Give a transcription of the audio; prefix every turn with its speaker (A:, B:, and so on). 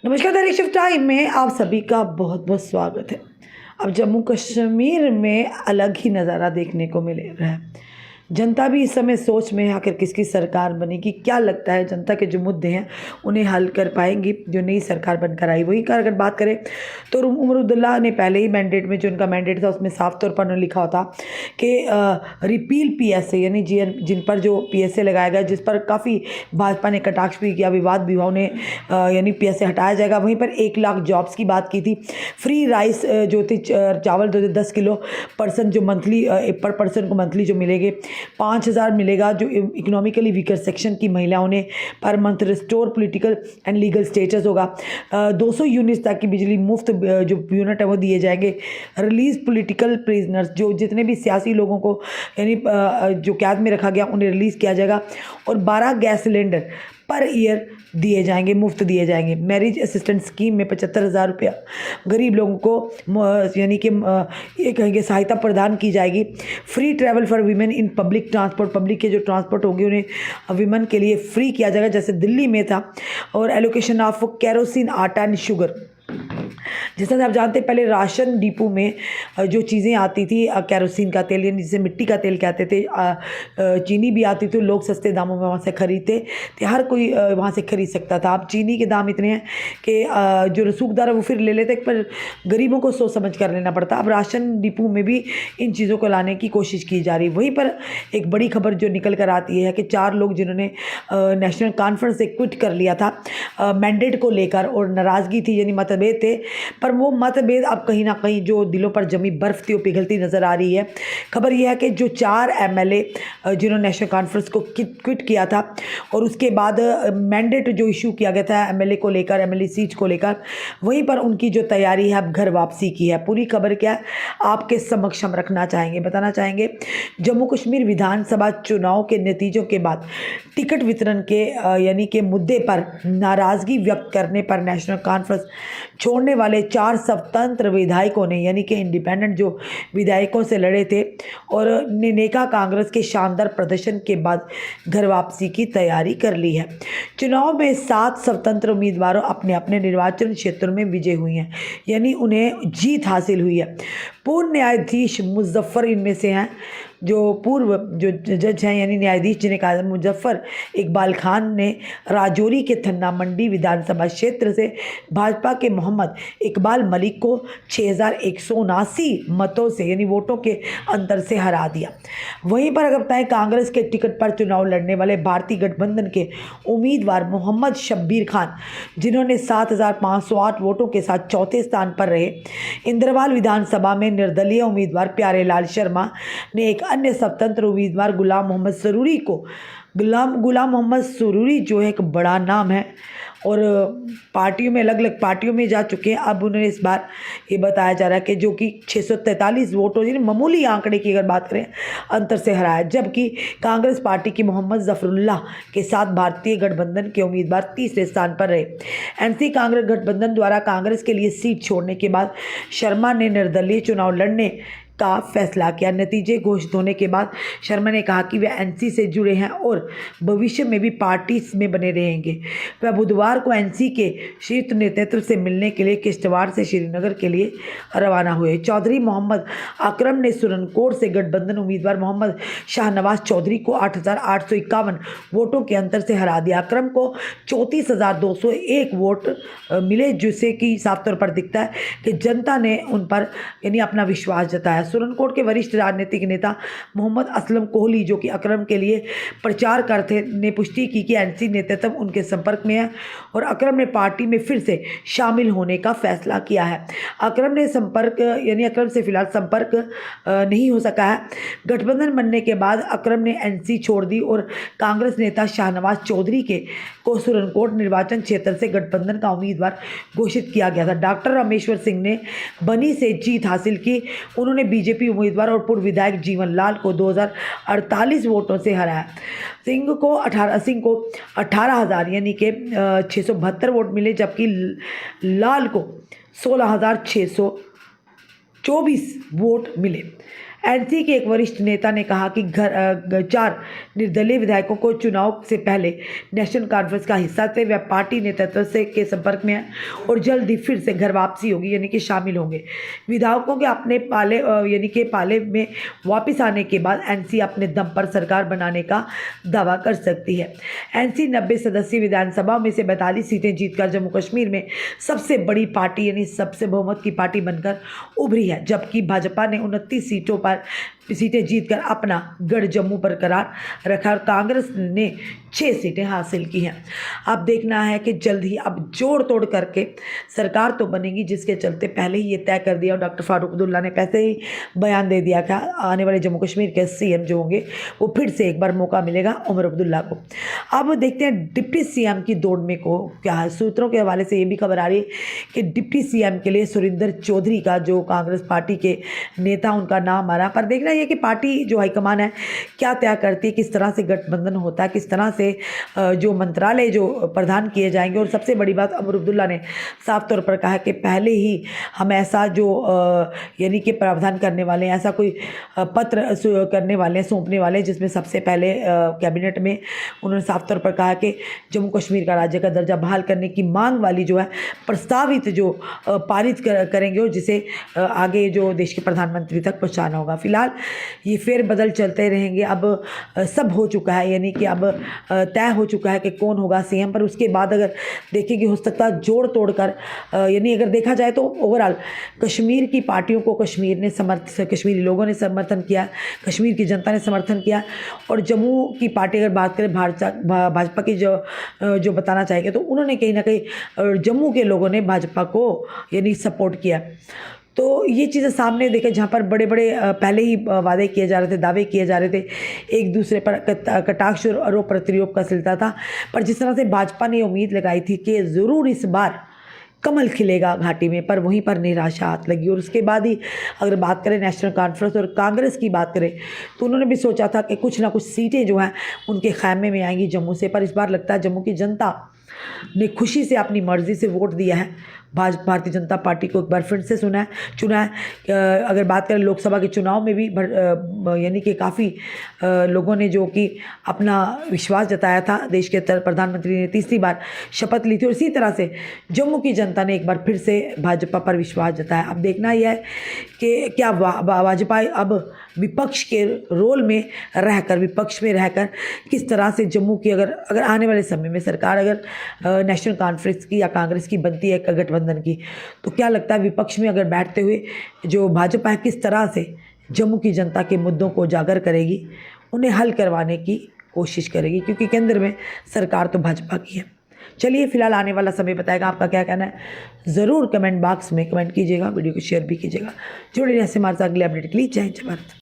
A: नमस्कार, दैनिक shift time में आप सभी का बहुत बहुत स्वागत है। अब जम्मू कश्मीर में अलग ही नज़ारा देखने को मिल रहा है। जनता भी इस समय सोच में है आखिर किसकी सरकार बनेगी। क्या लगता है जनता के जो मुद्दे हैं उन्हें हल कर पाएंगी जो नई सरकार बनकर आई। वही का अगर बात करें तो उमर अब्दुल्ला ने पहले ही मैंडेट में जो उनका मैंडेट था उसमें साफ तौर पर उन्होंने लिखा होता कि रिपील पीएसए यानी जिन पर जो पीएसए लगाया गया, जिस पर काफ़ी भाजपा ने कटाक्ष भी किया, विवाद भी हुआ, उन्हें यानी पीएसए हटाया जाएगा। वहीं पर 1 लाख जॉब्स की बात की थी। फ्री राइस जो थी, चावल जो 10 किलो पर्सन जो मंथली पर पर्सन को मंथली जो मिलेंगे 5,000 मिलेगा। जो इकोनॉमिकली वीकर सेक्शन की महिलाओं ने per month restore political and legal status होगा। 200 यूनिट्स तक की बिजली मुफ्त जो यूनिट है वो दिए जाएंगे। रिलीज पॉलिटिकल प्रिजनर्स, जो जितने भी सियासी लोगों को यानी जो कैद में रखा गया उन्हें रिलीज़ किया जाएगा। और 12 गैस सिलेंडर पर ईयर दिए जाएंगे, मुफ्त दिए जाएंगे। मैरिज असिस्टेंट स्कीम में 75,000 रुपया गरीब लोगों को यानी कि ये कहेंगे सहायता प्रदान की जाएगी। Free travel for women in public transport, public के जो ट्रांसपोर्ट होंगे उन्हें वीमेन के लिए फ्री किया जाएगा जैसे दिल्ली में था। और एलोकेशन ऑफ केरोसिन, आटा एंड शुगर। जैसा कि आप जानते हैं पहले राशन डिपो में जो चीज़ें आती थी, केरोसिन का तेल यानी जिसे मिट्टी का तेल कहते थे, चीनी भी आती थी, लोग सस्ते दामों में वहाँ से खरीदते थे, हर कोई वहाँ से खरीद सकता था। अब चीनी के दाम इतने हैं कि जो रसूखदार है वो फिर ले लेते, पर गरीबों को सोच समझ कर लेना पड़ता। अब राशन डिपो में भी इन चीज़ों को लाने की कोशिश की जा रही। वहीं पर एक बड़ी खबर जो निकल कर आती है कि 4 लोग जिन्होंने नेशनल कॉन्फ्रेंस से क्विट कर लिया था मैंडेट को लेकर, और नाराज़गी थी यानी मतभेद थे, पर वो मतभेद अब कहीं ना कहीं जो दिलों पर जमी बर्फ थी वो पिघलती नज़र आ रही है। खबर यह है कि जो 4 एमएलए जिन्होंने नेशनल कॉन्फ्रेंस को क्विट किया था और उसके बाद मैंडेट जो इशू किया गया था एमएलए को लेकर, एमएलए सीट को लेकर, वहीं पर उनकी जो तैयारी है अब घर वापसी की है। पूरी खबर क्या है आपके समक्ष हम रखना चाहेंगे, बताना चाहेंगे। जम्मू कश्मीर विधानसभा चुनाव के नतीजों के बाद टिकट वितरण के यानी कि मुद्दे पर नाराज़गी व्यक्त करने पर नेशनल कॉन्फ्रेंस छोड़ने वाले 4 स्वतंत्र विधायकों ने यानी कि इंडिपेंडेंट जो विधायकों से लड़े थे और नेका कांग्रेस के शानदार प्रदर्शन के बाद घर वापसी की तैयारी कर ली है। चुनाव में 7 स्वतंत्र उम्मीदवारों अपने अपने निर्वाचन क्षेत्रों में विजय हुई हैं, यानी उन्हें जीत हासिल हुई है। पूर्व न्यायाधीश मुजफ्फर इनमें से हैं, जो पूर्व जो जज हैं यानी न्यायाधीश जिन्हें कहा मुजफ्फर इकबाल खान ने राजौरी के थन्ना मंडी विधानसभा क्षेत्र से भाजपा के मोहम्मद इकबाल मलिक को 6,179 मतों से यानी वोटों के अंतर से हरा दिया। वहीं पर अगर बताएं कांग्रेस के टिकट पर चुनाव लड़ने वाले भारतीय गठबंधन के उम्मीदवार मोहम्मद शब्बीर खान, जिन्होंने 7,508 वोटों के साथ चौथे स्थान पर रहे। इंद्रवाल विधानसभा में निर्दलीय उम्मीदवार प्यारे लाल शर्मा ने एक अन्य स्वतंत्र उम्मीदवार गुलाम मोहम्मद सरूरी को, गुलाम मोहम्मद सरूरी जो है एक बड़ा नाम है और पार्टियों में अलग अलग पार्टियों में जा चुके हैं। अब उन्होंने इस बार ये बताया जा रहा है कि जो कि 643 वोटों यानी मामूली आंकड़े की अगर बात करें अंतर से हराया, जबकि कांग्रेस पार्टी की मोहम्मद जफरुल्लाह के साथ भारतीय गठबंधन के उम्मीदवार तीसरे स्थान पर रहे। एनसी कांग्रेस गठबंधन द्वारा कांग्रेस के लिए सीट छोड़ने के बाद शर्मा ने निर्दलीय चुनाव लड़ने का फैसला किया। नतीजे घोषित होने के बाद शर्मा ने कहा कि वे एनसी से जुड़े हैं और भविष्य में भी पार्टी में बने रहेंगे। वह बुधवार को एनसी के शीर्ष नेतृत्व से मिलने के लिए किश्तवाड़ से श्रीनगर के लिए रवाना हुए। चौधरी मोहम्मद अकरम ने सुरनकोट से गठबंधन उम्मीदवार मोहम्मद शाहनवाज चौधरी को 8,851 वोटों के अंतर से हरा दिया। अकरम को 34,201 वोट मिले, जिससे कि साफ तौर पर दिखता है कि जनता ने उन पर यानी अपना विश्वास जताया। सुरनकोट के वरिष्ठ राजनीतिक नेता मोहम्मद असलम कोहली, जो कि अकरम के लिए प्रचार करते, ने पुष्टि की कि एनसी नेतृत्व उनके संपर्क में है और अकरम ने पार्टी में फिर से शामिल होने का फैसला किया है। अकरम से फिलहाल संपर्क नहीं हो सका है। गठबंधन बनने के बाद अकरम ने एनसी छोड़ दी और कांग्रेस नेता शाहनवाज चौधरी को सुरनकोट निर्वाचन क्षेत्र से गठबंधन का उम्मीदवार घोषित किया गया था। डॉक्टर रामेश्वर सिंह ने बनी से जीत हासिल की। उन्होंने बीजेपी उम्मीदवार और पूर्व विधायक जीवन लाल को 2,048 वोटों से हराया। सिंह को 18,000 यानी कि 672 वोट मिले, जबकि लाल को 16,624 वोट मिले। एनसी के एक वरिष्ठ नेता ने कहा कि 4 निर्दलीय विधायकों को चुनाव से पहले नेशनल कॉन्फ्रेंस का हिस्सा थे, वह पार्टी नेतृत्व से के संपर्क में हैं और जल्द ही फिर से घर वापसी होगी, यानी कि शामिल होंगे। विधायकों के अपने पाले यानी कि पाले में वापस आने के बाद एनसी अपने दम पर सरकार बनाने का दावा कर सकती है। एनसी 90 सदस्यीय विधानसभा में से 42 सीटें जीतकर जम्मू कश्मीर में सबसे बड़ी पार्टी यानी सबसे बहुमत की पार्टी बनकर उभरी है, जबकि भाजपा ने 29 सीटें जीतकर अपना गढ़ जम्मू बरकरार रखा और कांग्रेस ने 6 सीटें हासिल की हैं। अब देखना है कि जल्द ही अब जोड़ तोड़ करके सरकार तो बनेगी, जिसके चलते पहले ही ये तय कर दिया और डॉक्टर फारूक अब्दुल्ला ने पहले ही बयान दे दिया कि आने वाले जम्मू कश्मीर के सीएम जो होंगे वो फिर से एक बार मौका मिलेगा उमर अब्दुल्ला को। अब देखते हैं डिप्टी सीएम की दौड़ में को क्या है। सूत्रों के हवाले से ये भी खबर आ रही है कि डिप्टी सीएम के लिए सुरिंदर चौधरी का जो कांग्रेस पार्टी के नेता उनका नाम आ रहा, पर देखना ये कि पार्टी जो हाईकमान है क्या तय करती है, किस तरह से गठबंधन होता है, किस तरह से जो मंत्रालय जो प्रदान किए जाएंगे। और सबसे बड़ी बात उमर अब्दुल्ला ने साफ तौर पर कहा है कि पहले ही हम ऐसा जो यानी कि प्रावधान करने वाले हैं, ऐसा कोई पत्र करने वाले हैं, सौंपने वाले हैं, जिसमें सबसे पहले कैबिनेट में उन्होंने साफ तौर पर कहा कि जम्मू कश्मीर का राज्य का दर्जा बहाल करने की मांग वाली जो है प्रस्तावित जो पारित करेंगे और जिसे आगे जो देश के प्रधानमंत्री तक पहुंचाना होगा। फिलहाल ये फेरबदल चलते रहेंगे। अब सब हो चुका है, यानी कि अब तय हो चुका है कि कौन होगा सीएम, पर उसके बाद अगर देखें कि हो सकता है जोड़ तोड़ कर यानी अगर देखा जाए तो ओवरऑल कश्मीर की पार्टियों को कश्मीरी लोगों ने समर्थन किया, कश्मीर की जनता ने समर्थन किया। और जम्मू की पार्टी अगर बात करें भाजपा की जो बताना चाहेंगे तो उन्होंने कहीं ना कहीं जम्मू के लोगों ने भाजपा को यानी सपोर्ट किया। तो ये चीज़ें सामने देखें, जहाँ पर बड़े बड़े पहले ही वादे किए जा रहे थे, दावे किए जा रहे थे, एक दूसरे पर कटाक्ष और आरोप प्रत्यारोप का सिलसिला था। पर जिस तरह से भाजपा ने उम्मीद लगाई थी कि ज़रूर इस बार कमल खिलेगा घाटी में, पर वहीं पर निराशा हाथ लगी। और उसके बाद ही अगर बात करें नेशनल कॉन्फ्रेंस और कांग्रेस की बात करें तो उन्होंने भी सोचा था कि कुछ ना कुछ सीटें जो हैं उनके खैमे में आएंगी जम्मू से, पर इस बार लगता है जम्मू की जनता ने खुशी से अपनी मर्जी से वोट दिया है। भारतीय जनता पार्टी को एक बार फिर से चुना है। अगर बात करें लोकसभा के चुनाव में भी यानी कि काफ़ी लोगों ने जो कि अपना विश्वास जताया था, देश के प्रधानमंत्री ने तीसरी बार शपथ ली थी, और इसी तरह से जम्मू की जनता ने एक बार फिर से भाजपा पर विश्वास जताया। अब देखना यह है कि क्या भाजपा अब विपक्ष के रोल में रहकर, विपक्ष में रहकर किस तरह से जम्मू की अगर आने वाले समय में सरकार अगर नेशनल कॉन्फ्रेंस की या कांग्रेस की बनती है गठबंधन की, तो क्या लगता है विपक्ष में अगर बैठते हुए जो भाजपा है किस तरह से जम्मू की जनता के मुद्दों को उजागर करेगी, उन्हें हल करवाने की कोशिश करेगी, क्योंकि केंद्र में सरकार तो भाजपा की है। चलिए फिलहाल आने वाला समय बताएगा आपका क्या कहना है। ज़रूर कमेंट बॉक्स में कमेंट कीजिएगा, वीडियो को शेयर भी कीजिएगा। जुड़े रहिए हमारे साथ अगले अपडेट के लिए। जय हिंद, जय भारत।